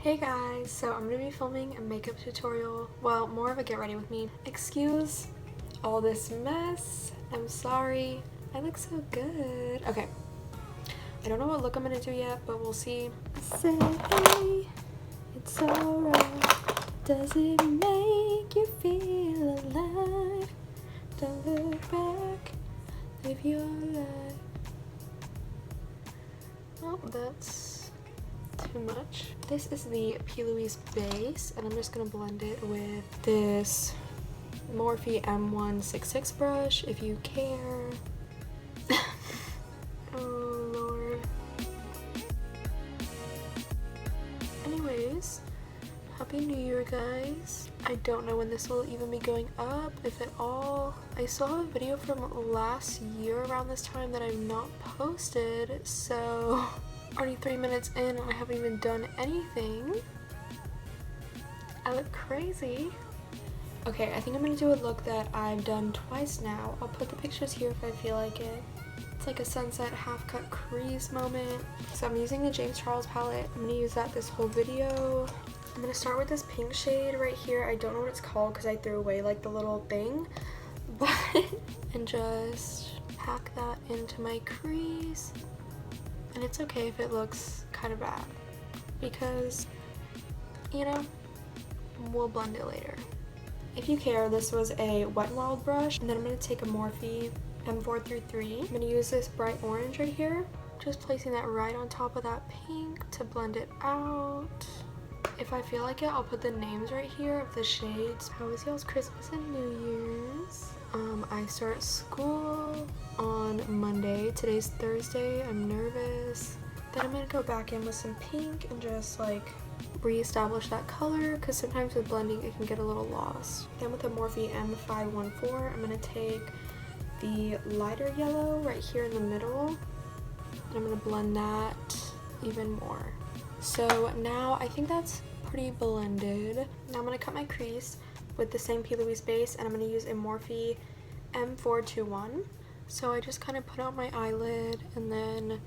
Hey guys, so I'm gonna be filming a makeup tutorial, well, more of a get ready with me. Excuse all this mess, I'm sorry. I look so good. Okay, I don't know what look I'm gonna do yet, but we'll see. Say it's alright, does it make you feel alive? Don't look back, live your life. Oh, that's too much. This is the Louise base, and I'm just gonna blend it with this Morphe M166 brush, if you care. Oh lord. Anyways, happy new year guys. I don't know when this will even be going up, if at all. I still have a video from last year around this time that I've not posted, so already 3 minutes in and I haven't even done anything. I look crazy. Okay, I think I'm gonna do a look that I've done twice now. I'll put the pictures here if I feel like it. It's like a sunset half cut crease moment. So I'm using the James Charles palette. I'm gonna use that this whole video. I'm gonna start with this pink shade right here. I don't know what it's called because I threw away like the little thing, but and just pack that into my crease. And it's okay if it looks kind of bad because, you know, we'll blend it later. If you care, this was a Wet n Wild brush, and then I'm going to take a Morphe M433. I'm going to use this bright orange right here, just placing that right on top of that pink to blend it out. If I feel like it, I'll put the names right here of the shades. How was y'all's Christmas and New Year's? I start school on Monday. Today's Thursday. I'm nervous. Then I'm gonna go back in with some pink and just like re-establish that color, because sometimes with blending it can get a little lost. Then with the Morphe M514, I'm gonna take the lighter yellow right here in the middle, and I'm gonna blend that even more. So now I think that's pretty blended. Now I'm gonna cut my crease with the same Louise base, and I'm going to use a Morphe M421. So I just kind of put out my eyelid and then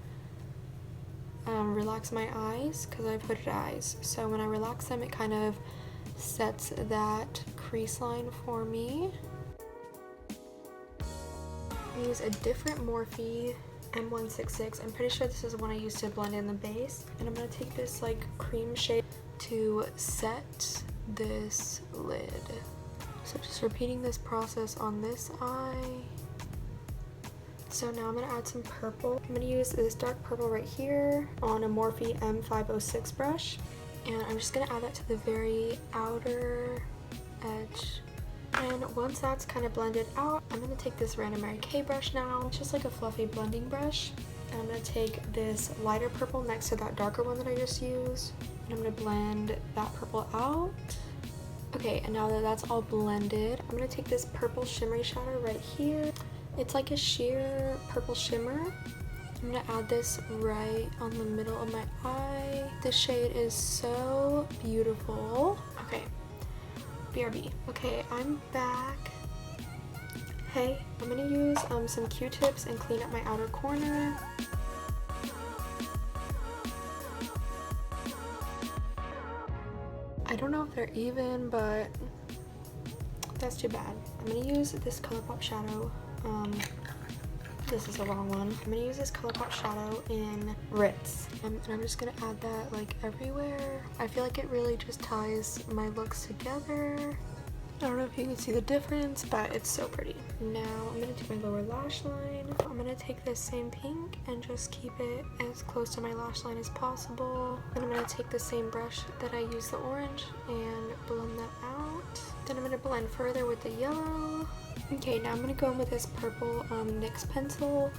relax my eyes because I have hooded eyes. So when I relax them, it kind of sets that crease line for me. I use a different Morphe M166. I'm pretty sure this is the one I used to blend in the base. And I'm going to take this like cream shade to set this lid. So just repeating this process on this eye. So now I'm going to add some purple. I'm going to use this dark purple right here on a Morphe M506 brush, and I'm just going to add that to the very outer edge. And once that's kind of blended out, I'm going to take this random Mary Kay brush now. It's just like a fluffy blending brush. And I'm going to take this lighter purple next to that darker one that I just used, and I'm going to blend that purple out. Okay, and now that that's all blended, I'm going to take this purple shimmery shadow right here. It's like a sheer purple shimmer. I'm going to add this right on the middle of my eye. This shade is so beautiful. Okay, BRB. Okay, I'm back. Hey, I'm going to use some Q-tips and clean up my outer corner. I don't know if they're even, but that's too bad. I'm going to use this Colourpop shadow. This is the wrong one. I'm going to use this Colourpop shadow in Ritz. And I'm just going to add that like everywhere. I feel like it really just ties my looks together. I don't know if you can see the difference, but it's so pretty. Now I'm going to do my lower lash line. I'm going to take this same pink and just keep it as close to my lash line as possible. Then I'm going to take the same brush that I used the orange and blend that out. Then I'm going to blend further with the yellow. Okay, now I'm going to go in with this purple NYX pencil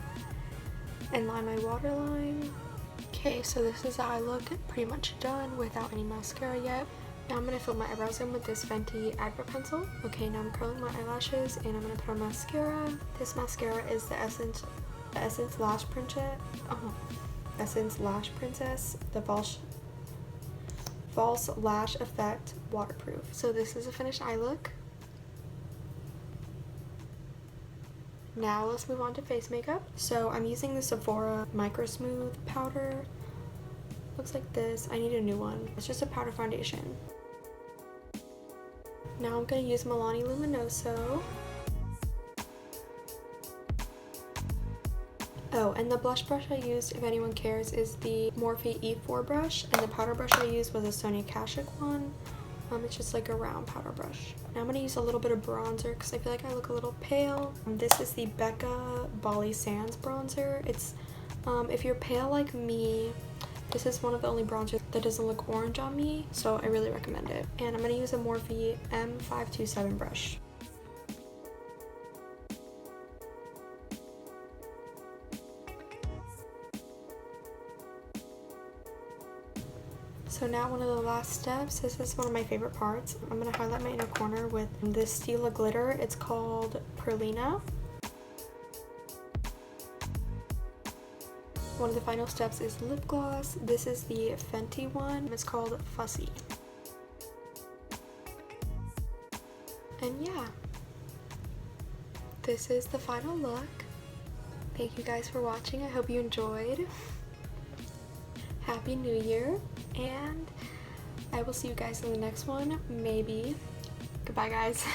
and line my waterline. Okay, so this is the eye look pretty much done without any mascara yet. Now I'm going to fill my eyebrows in with this Fenty eyebrow pencil. Okay, now I'm curling my eyelashes and I'm going to put on mascara. This mascara is the Essence Lash Princess. Essence Lash Princess, the False Lash Effect Waterproof. So this is a finished eye look. Now let's move on to face makeup. So I'm using the Sephora microsmooth powder. Looks looks like this. I need a new one. It's just a powder foundation. Now I'm going to use Milani Luminoso. Oh, and the blush brush I used, if anyone cares, is the Morphe E4 brush, and the powder brush I used was a Sonia Kashuk one. It's just like a round powder brush. Now I'm going to use a little bit of bronzer because I feel like I look a little pale. This is the Becca Bali Sands bronzer. It's, if you're pale like me, this is one of the only bronzers that doesn't look orange on me, so I really recommend it. And I'm going to use a Morphe M527 brush. So now one of the last steps, this is one of my favorite parts. I'm going to highlight my inner corner with this Stila glitter. It's called Perlina. One of the final steps is lip gloss. This is the Fenty one. It's called Fussy. And yeah, this is the final look. Thank you guys for watching. I hope you enjoyed. Happy New Year, and I will see you guys in the next one, maybe. Goodbye, guys.